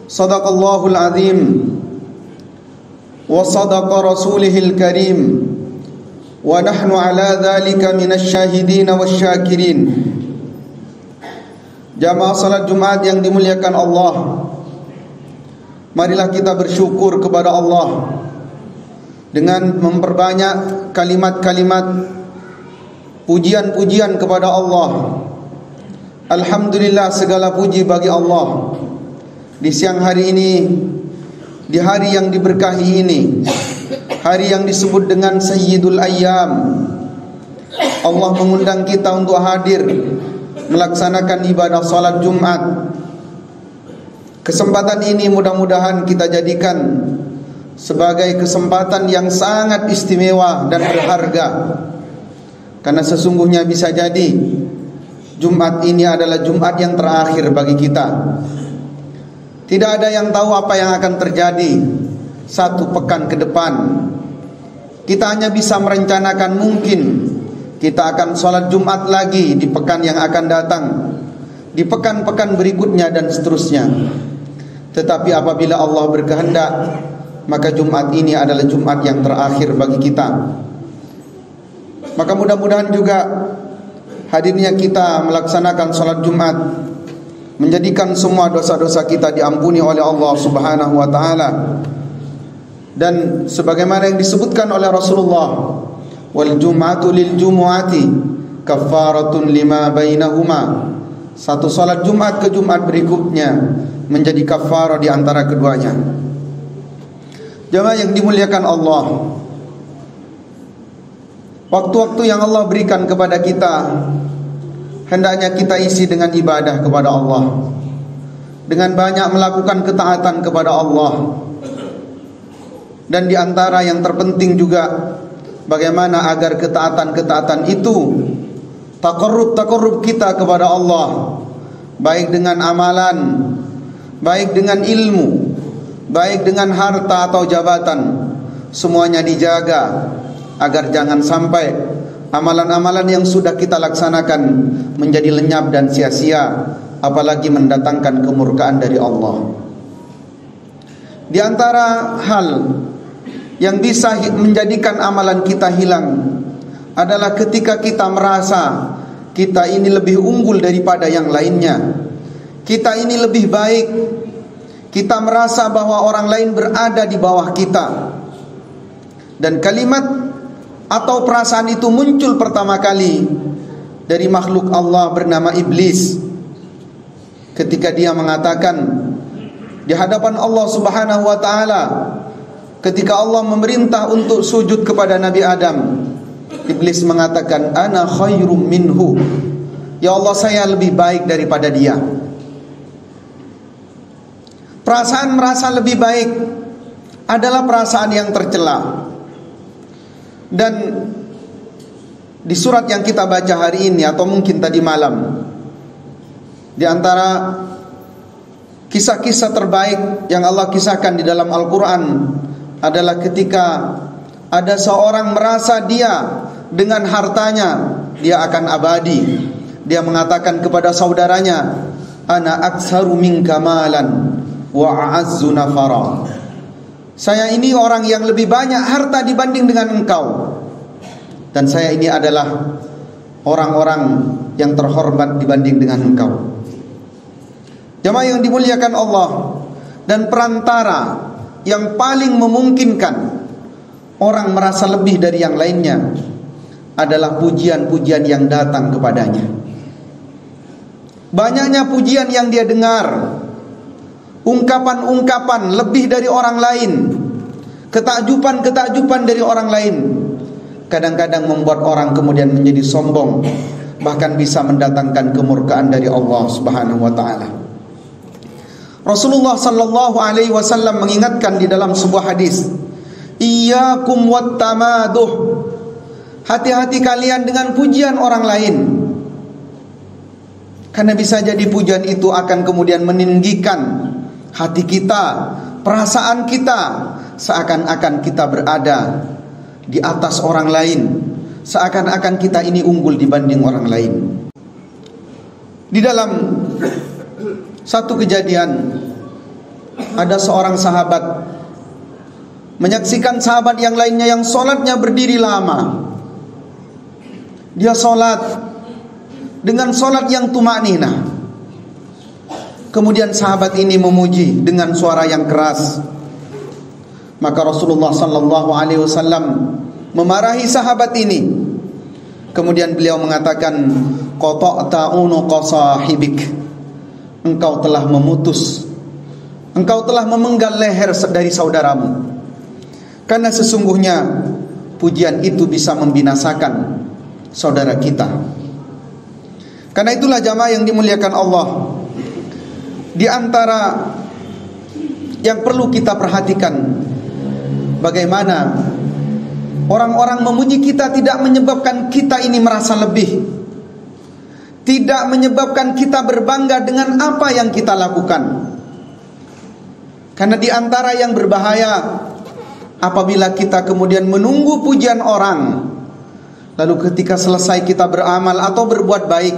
Sadaqallahul azim wa sadaqa rasulihil karim wa nahnu ala dhalika minasy syahidin wasyakirin. Jamaah salat Jumat yang dimuliakan Allah, marilah kita bersyukur kepada Allah dengan memperbanyak kalimat-kalimat pujian-pujian kepada Allah. Alhamdulillah, segala puji bagi Allah. Di siang hari ini, di hari yang diberkahi ini, hari yang disebut dengan Sayyidul Ayyam, Allah mengundang kita untuk hadir melaksanakan ibadah salat Jumat. Kesempatan ini mudah-mudahan kita jadikan sebagai kesempatan yang sangat istimewa dan berharga, karena sesungguhnya bisa jadi Jumat ini adalah Jumat yang terakhir bagi kita. Tidak ada yang tahu apa yang akan terjadi satu pekan ke depan. Kita hanya bisa merencanakan mungkin kita akan sholat Jumat lagi di pekan yang akan datang, di pekan-pekan berikutnya dan seterusnya. Tetapi apabila Allah berkehendak, maka Jumat ini adalah Jumat yang terakhir bagi kita. Maka mudah-mudahan juga hadirnya kita melaksanakan sholat Jumat menjadikan semua dosa-dosa kita diampuni oleh Allah Subhanahu wa ta'ala. Dan sebagaimana yang disebutkan oleh Rasulullah, wal jum'atu lil jumu'ati kafaratun lima bainahuma. Satu salat Jumat ke Jumat berikutnya menjadi kafarah di antara keduanya. Jemaah yang dimuliakan Allah, waktu-waktu yang Allah berikan kepada kita hendaknya kita isi dengan ibadah kepada Allah, dengan banyak melakukan ketaatan kepada Allah. Dan di antara yang terpenting juga bagaimana agar ketaatan-ketaatan itu taqarrub kita kepada Allah, baik dengan amalan, baik dengan ilmu, baik dengan harta atau jabatan, semuanya dijaga agar jangan sampai amalan-amalan yang sudah kita laksanakan menjadi lenyap dan sia-sia, apalagi mendatangkan kemurkaan dari Allah. Di antara hal yang bisa menjadikan amalan kita hilang adalah ketika kita merasa kita ini lebih unggul daripada yang lainnya, kita ini lebih baik, kita merasa bahwa orang lain berada di bawah kita. Dan kalimat atau perasaan itu muncul pertama kali dari makhluk Allah bernama Iblis, ketika dia mengatakan di hadapan Allah Subhanahu wa ta'ala, ketika Allah memerintah untuk sujud kepada Nabi Adam, Iblis mengatakan, ana khairum minhu, ya Allah, saya lebih baik daripada dia. Perasaan merasa lebih baik adalah perasaan yang tercela. Dan di surat yang kita baca hari ini atau mungkin tadi malam, di antara kisah-kisah terbaik yang Allah kisahkan di dalam Al-Quran adalah ketika ada seorang merasa dia dengan hartanya dia akan abadi. Dia mengatakan kepada saudaranya, ana aktsaru minka malan wa a'azzu nafara. Saya ini orang yang lebih banyak harta dibanding dengan engkau, dan saya ini adalah orang-orang yang terhormat dibanding dengan engkau. Jemaah yang dimuliakan Allah, dan perantara yang paling memungkinkan orang merasa lebih dari yang lainnya adalah pujian-pujian yang datang kepadanya. Banyaknya pujian yang dia dengar, ungkapan-ungkapan lebih dari orang lain, ketakjuban-ketakjuban dari orang lain, kadang-kadang membuat orang kemudian menjadi sombong, bahkan bisa mendatangkan kemurkaan dari Allah Subhanahu wa ta'ala. Rasulullah sallallahu alaihi wasallam mengingatkan di dalam sebuah hadis, iyyakum wattamaduh, hati-hati kalian dengan pujian orang lain, karena bisa jadi pujian itu akan kemudian meninggikan hati kita, perasaan kita, seakan-akan kita berada di atas orang lain, seakan-akan kita ini unggul dibanding orang lain. Di dalam satu kejadian ada seorang sahabat menyaksikan sahabat yang lainnya yang sholatnya berdiri lama. Dia sholat dengan sholat yang tumakninah. Kemudian sahabat ini memuji dengan suara yang keras. Maka Rasulullah sallallahu alaihi wasallam memarahi sahabat ini. Kemudian beliau mengatakan, qata'ta unuqa sahibik. Engkau telah memutus, engkau telah memenggal leher dari saudaramu. Karena sesungguhnya pujian itu bisa membinasakan saudara kita. Karena itulah jamaah yang dimuliakan Allah, di antara yang perlu kita perhatikan, bagaimana orang-orang memuji kita tidak menyebabkan kita ini merasa lebih, tidak menyebabkan kita berbangga dengan apa yang kita lakukan. Karena di antara yang berbahaya apabila kita kemudian menunggu pujian orang, lalu ketika selesai kita beramal atau berbuat baik,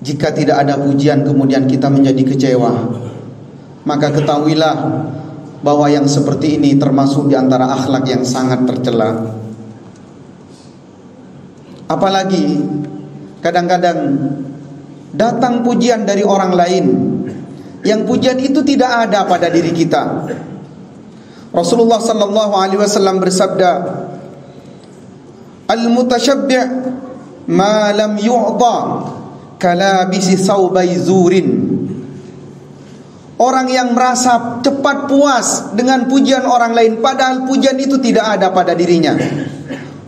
jika tidak ada pujian kemudian kita menjadi kecewa, maka ketahuilah bahwa yang seperti ini termasuk di antara akhlak yang sangat tercela. Apalagi kadang-kadang datang pujian dari orang lain, yang pujian itu tidak ada pada diri kita. Rasulullah sallallahu alaihi wasallam bersabda, al-mutasyabbi' ma lam yu'ta kalabisi saubai zurin. Orang yang merasa cepat puas dengan pujian orang lain, padahal pujian itu tidak ada pada dirinya,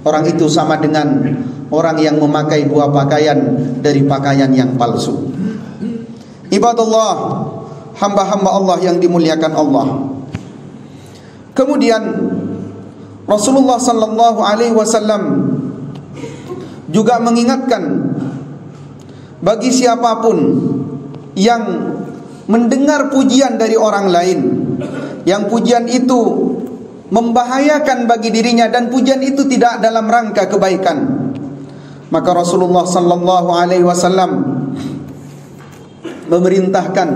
orang itu sama dengan orang yang memakai dua pakaian dari pakaian yang palsu. Ibadallah, hamba-hamba Allah yang dimuliakan Allah. Kemudian Rasulullah sallallahu alaihi wasallam juga mengingatkan bagi siapapun yang mendengar pujian dari orang lain, yang pujian itu membahayakan bagi dirinya dan pujian itu tidak dalam rangka kebaikan, maka Rasulullah sallallahu alaihi wasallam memerintahkan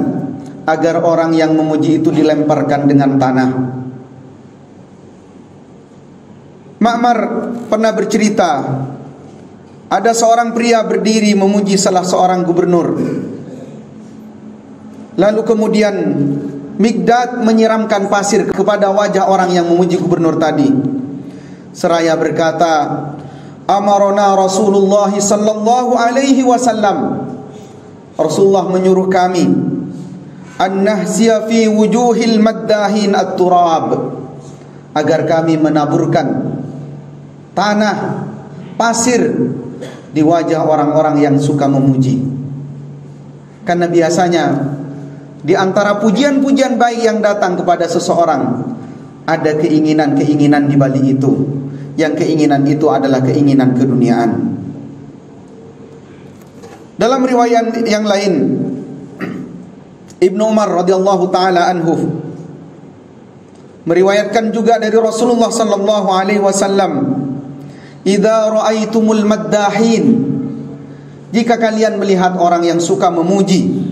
agar orang yang memuji itu dilemparkan dengan tanah. Ma'mar pernah bercerita, ada seorang pria berdiri memuji salah seorang gubernur. Lalu kemudian Mikdad menyiramkan pasir kepada wajah orang yang memuji gubernur tadi, seraya berkata, amarona Rasulullah sallallahu alaihi wasallam, Rasulullah menyuruh kami, an-nahsiya fi wujuhil maddahin at-turab, agar kami menaburkan tanah, pasir di wajah orang-orang yang suka memuji. Karena biasanya di antara pujian-pujian baik yang datang kepada seseorang, ada keinginan-keinginan di balik itu. Yang keinginan itu adalah keinginan keduniaan. Dalam riwayat yang lain, Ibnu Umar radhiyallahu taala anhu meriwayatkan juga dari Rasulullah sallallahu alaihi wasallam, idza ra'aitumul maddahin, jika kalian melihat orang yang suka memuji,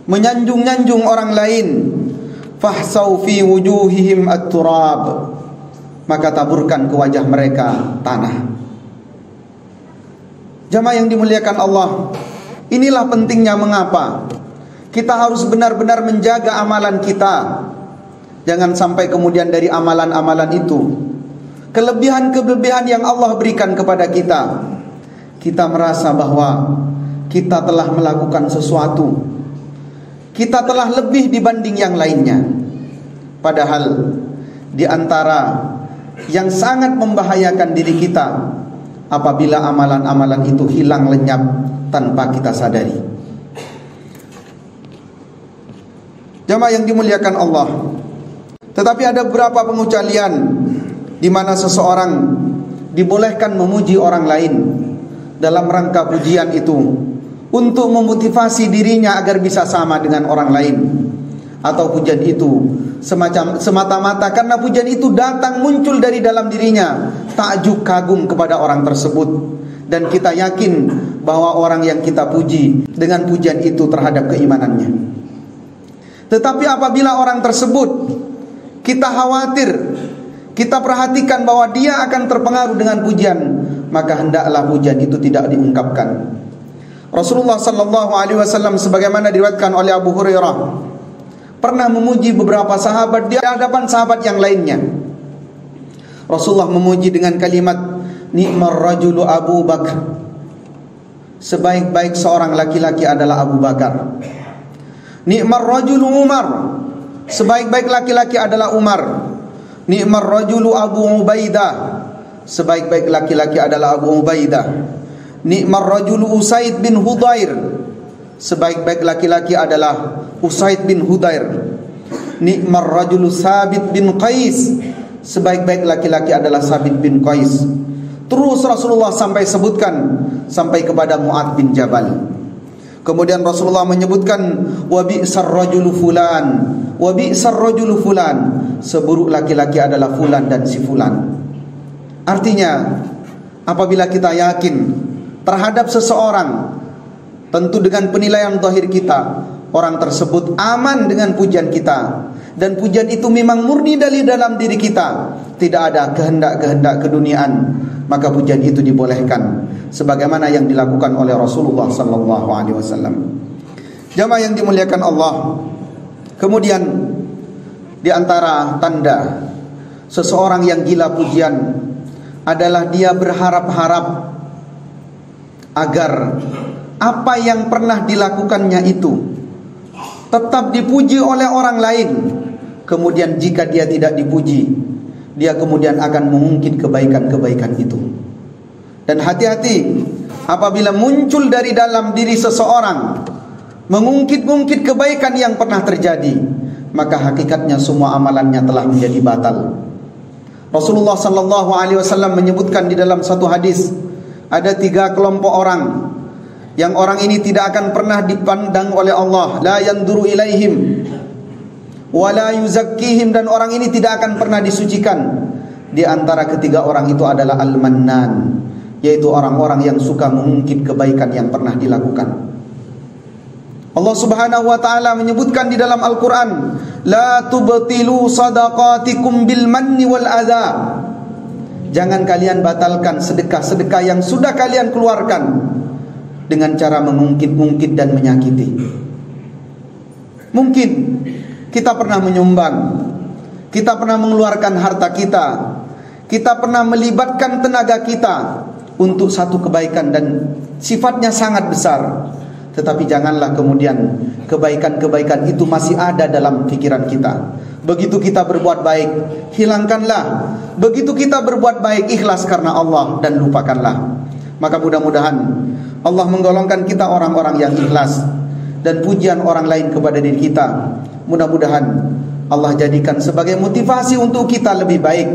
menyanjung-nyanjung orang lain, fahsau fi wujuhihim at-turab, maka taburkan ke wajah mereka tanah. Jamaah yang dimuliakan Allah, inilah pentingnya mengapa kita harus benar-benar menjaga amalan kita. Jangan sampai kemudian dari amalan-amalan itu, kelebihan-kelebihan yang Allah berikan kepada kita, kita merasa bahwa kita telah melakukan sesuatu, kita telah lebih dibanding yang lainnya. Padahal di antara yang sangat membahayakan diri kita apabila amalan-amalan itu hilang lenyap tanpa kita sadari. Jamaah yang dimuliakan Allah, tetapi ada beberapa pengecualian di mana seseorang dibolehkan memuji orang lain dalam rangka pujian itu untuk memotivasi dirinya agar bisa sama dengan orang lain, atau pujian itu semata-mata karena pujian itu datang muncul dari dalam dirinya, takjub kagum kepada orang tersebut, dan kita yakin bahwa orang yang kita puji dengan pujian itu terhadap keimanannya. Tetapi apabila orang tersebut kita khawatir, kita perhatikan bahwa dia akan terpengaruh dengan pujian, maka hendaklah pujian itu tidak diungkapkan. Rasulullah sallallahu alaihi wasallam sebagaimana diriwayatkan oleh Abu Hurairah pernah memuji beberapa sahabat di hadapan sahabat yang lainnya. Rasulullah memuji dengan kalimat, ni'mar rajulu Abu Bakar. Sebaik-baik seorang laki-laki adalah Abu Bakar. Ni'mar rajulu Umar. Sebaik-baik laki-laki adalah Umar. Ni'mar rajulu Abu Ubaidah. Sebaik-baik laki-laki adalah Abu Ubaidah. Ni'mar rajulu Usaid bin Hudair. Sebaik-baik laki-laki adalah Usaid bin Hudair. Ni'mar rajulu Sabit bin Qais. Sebaik-baik laki-laki adalah Sabit bin Qais. Terus Rasulullah sampai sebutkan sampai kepada Mu'adz bin Jabal. Kemudian Rasulullah menyebutkan wa bi'sar rajulu fulan, wa bi'sar rajulu fulan. Seburuk laki-laki adalah fulan dan si fulan. Artinya, apabila kita yakin terhadap seseorang, tentu dengan penilaian zahir kita, orang tersebut aman dengan pujian kita, dan pujian itu memang murni dari dalam diri kita, tidak ada kehendak-kehendak keduniaan, maka pujian itu dibolehkan sebagaimana yang dilakukan oleh Rasulullah sallallahu alaihi wasallam. Jamaah yang dimuliakan Allah, kemudian di antara tanda seseorang yang gila pujian adalah dia berharap-harap agar apa yang pernah dilakukannya itu tetap dipuji oleh orang lain. Kemudian jika dia tidak dipuji, dia kemudian akan mengungkit kebaikan-kebaikan itu. Dan hati-hati apabila muncul dari dalam diri seseorang mengungkit-ungkit kebaikan yang pernah terjadi, maka hakikatnya semua amalannya telah menjadi batal. Rasulullah sallallahu alaihi wasallam menyebutkan di dalam satu hadis, ada 3 kelompok orang yang orang ini tidak akan pernah dipandang oleh Allah, la yanduru ilaihim wala yuzakkihim, dan orang ini tidak akan pernah disucikan. Di antara ketiga orang itu adalah al-mannan, yaitu orang-orang yang suka mengungkit kebaikan yang pernah dilakukan. Allah Subhanahu wa taala menyebutkan di dalam Al-Qur'an, la tubtilu sadaqatikum bil manni wal adza. Jangan kalian batalkan sedekah-sedekah yang sudah kalian keluarkan dengan cara mengungkit-ungkit dan menyakiti. Mungkin kita pernah menyumbang, kita pernah mengeluarkan harta kita, kita pernah melibatkan tenaga kita untuk satu kebaikan dan sifatnya sangat besar. Tetapi janganlah kemudian kebaikan-kebaikan itu masih ada dalam pikiran kita. Begitu kita berbuat baik, hilangkanlah. Begitu kita berbuat baik, ikhlas karena Allah dan lupakanlah. Maka mudah-mudahan Allah menggolongkan kita orang-orang yang ikhlas, dan pujian orang lain kepada diri kita, mudah-mudahan Allah jadikan sebagai motivasi untuk kita lebih baik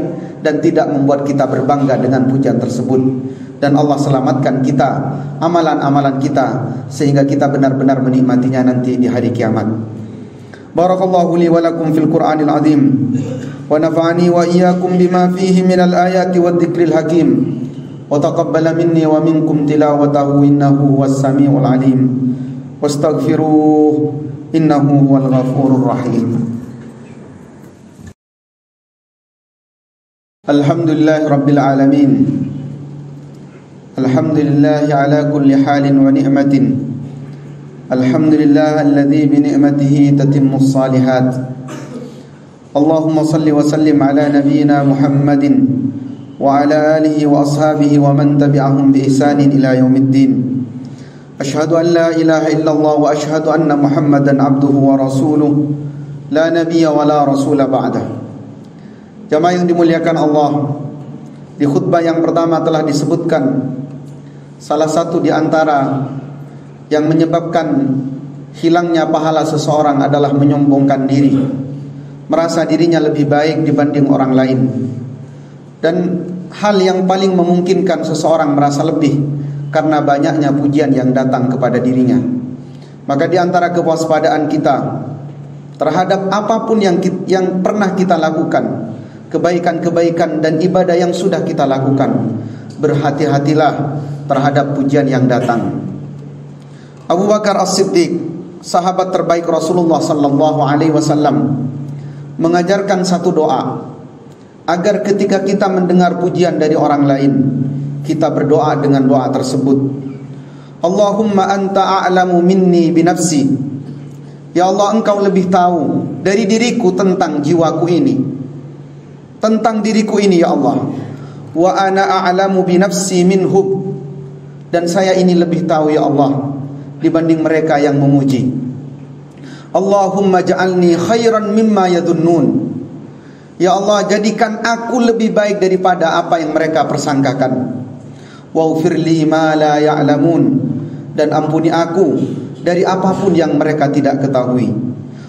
dan tidak membuat kita berbangga dengan pujian tersebut. Dan Allah selamatkan kita, amalan-amalan kita, sehingga kita benar-benar menikmatinya nanti di hari kiamat. Barakallahu li wa lakum fil Qur'anil azim, wa nafa'ani wa iyyakum bima fihi minal ayati wad dzikril hakim, wa taqabbala minni wa minkum tilawatahu innahu huwas samiul alim, wastaghfiruh innahu huwal ghafurur rahim. Alhamdulillahi rabbil alamin. Alhamdulillah ala kulli halin wa ni'matin. Alhamdulillah alladhi bi ni'matihi tatimmus salihat. Allahumma salli wa sallim ala nabiyyina Muhammadin wa ala alihi wa ashabihi wa man tabi'ahum bi ihsanin ila yaumiddin. Ashhadu an la ilaha illallah wa ashhadu anna Muhammadan abduhu wa rasuluh, la nabiyya wa la rasula ba'dah. Jamaah yang dimuliakan Allah, di khutbah yang pertama telah disebutkan salah satu di antara yang menyebabkan hilangnya pahala seseorang adalah menyombongkan diri, merasa dirinya lebih baik dibanding orang lain. Dan hal yang paling memungkinkan seseorang merasa lebih karena banyaknya pujian yang datang kepada dirinya. Maka di antara kewaspadaan kita terhadap apapun yang pernah kita lakukan, kebaikan-kebaikan dan ibadah yang sudah kita lakukan, berhati-hatilah terhadap pujian yang datang. Abu Bakar As-Siddiq sahabat terbaik Rasulullah sallallahu alaihi wasallam mengajarkan satu doa agar ketika kita mendengar pujian dari orang lain, kita berdoa dengan doa tersebut. Allahumma anta a'lamu minni binafsi. Ya Allah, engkau lebih tahu dari diriku tentang jiwaku ini, tentang diriku ini ya Allah. Wa ana a'lamu binafsi minhum. Dan saya ini lebih tahu ya Allah dibanding mereka yang memuji. Allahumma ja'alni khairan mimma yadunnun. Ya Allah, jadikan aku lebih baik daripada apa yang mereka persangkakan. Waghfirli ma la ya'lamun. Dan ampuni aku dari apapun yang mereka tidak ketahui.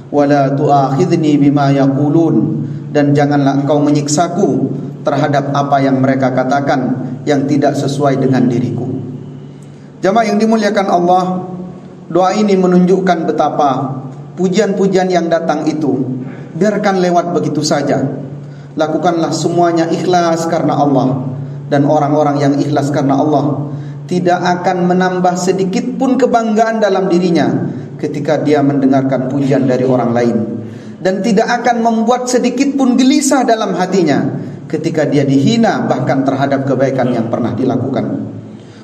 Wala tu'akhidni bima yaqulun. Dan janganlah engkau menyiksaku terhadap apa yang mereka katakan yang tidak sesuai dengan diriku. Jamaah yang dimuliakan Allah, doa ini menunjukkan betapa pujian-pujian yang datang itu biarkan lewat begitu saja. Lakukanlah semuanya ikhlas karena Allah. Dan orang-orang yang ikhlas karena Allah tidak akan menambah sedikit pun kebanggaan dalam dirinya ketika dia mendengarkan pujian dari orang lain. Dan tidak akan membuat sedikit pun gelisah dalam hatinya ketika dia dihina bahkan terhadap kebaikan yang pernah dilakukan.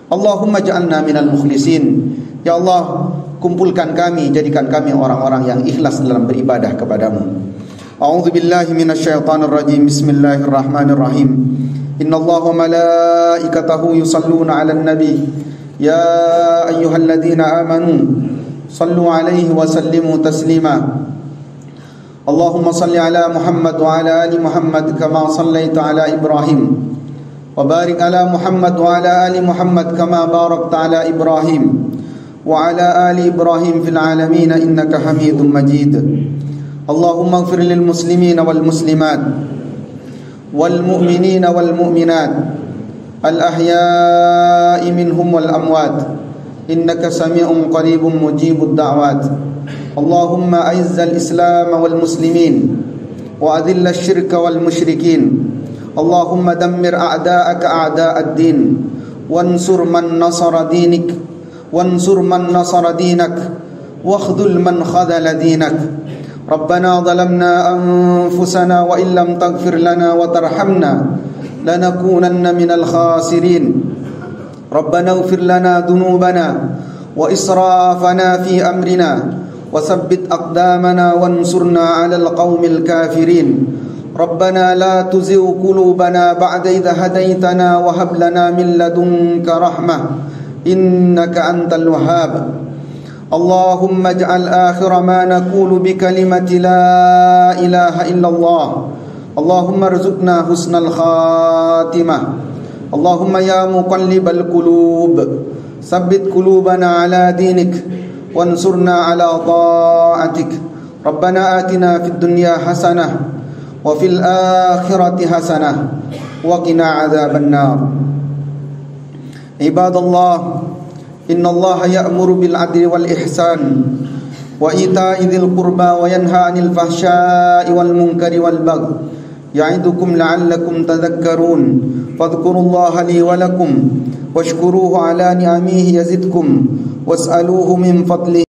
Allahumma ja'alna minal mukhlisin. Ya Allah, kumpulkan kami, jadikan kami orang-orang yang ikhlas dalam beribadah kepadamu. A'udzu billahi minasyaitonir rajim. Bismillahirrahmanirrahim. Innallaha wa malaikatahu yusalluna 'alan nabi. Ya ayyuhalladzina amanu sallu 'alaihi wa sallimu taslima. Allahumma salli 'ala Muhammad wa 'ala ali Muhammad kama sallaita 'ala Ibrahim wa barik 'ala Muhammad wa 'ala ali Muhammad kama barakta 'ala Ibrahim wa 'ala ali Ibrahim fil 'alamin innaka Hamidum Majid. Allahumma ighfir lil muslimina wal muslimat wal mu'minina wal mu'minat al ahya'i minhum wal amwat innaka sami'un qaribun mujibud da'wat. Allahumma a'izzal islam wal muslimin wa adhillal syirka wal musyrikin. Allahumma dammir a'da'aka a'da'ad din wansur man nasara dinik wansur man nasara dinak wakhdhul man khadhala dinak. Rabbana zalamna anfusana wa illam taghfir lana wa tarhamna lanakunanna minal khasirin. Rabbana ighfir lana dhunubana wa israfana fi amrina wa thabbit aqdamana wansurna 'alal qaumil kafirin. Rabbana la tuzigh qulubana ba'da idh hadaytana wa hab lana min ladunka rahmah innaka antal wahhab. Allahumma ij'al akhir ma naqulu bi kalimati la ilaha illallah. Allahumma rzuqna husnal khatimah. Allahumma ya muqallibal qulub tsabbit qulubana ala dinik wansurna ala ta'atik. Rabbana atina fid dunya hasanah wa fil akhirati hasanah wa qina adzaban nar. Ibadallah, innallaha ya'muru bil adli wal ihsan wa ita'i dzil qurba wa yanha 'anil fahsya'i wal munkari wal baghi ya'idukum la'allakum tadhakkarun. Fadhkurullaha li wa lakum washkuruhu 'ala ni'amihi yazidkum was'aluhu min fadlihi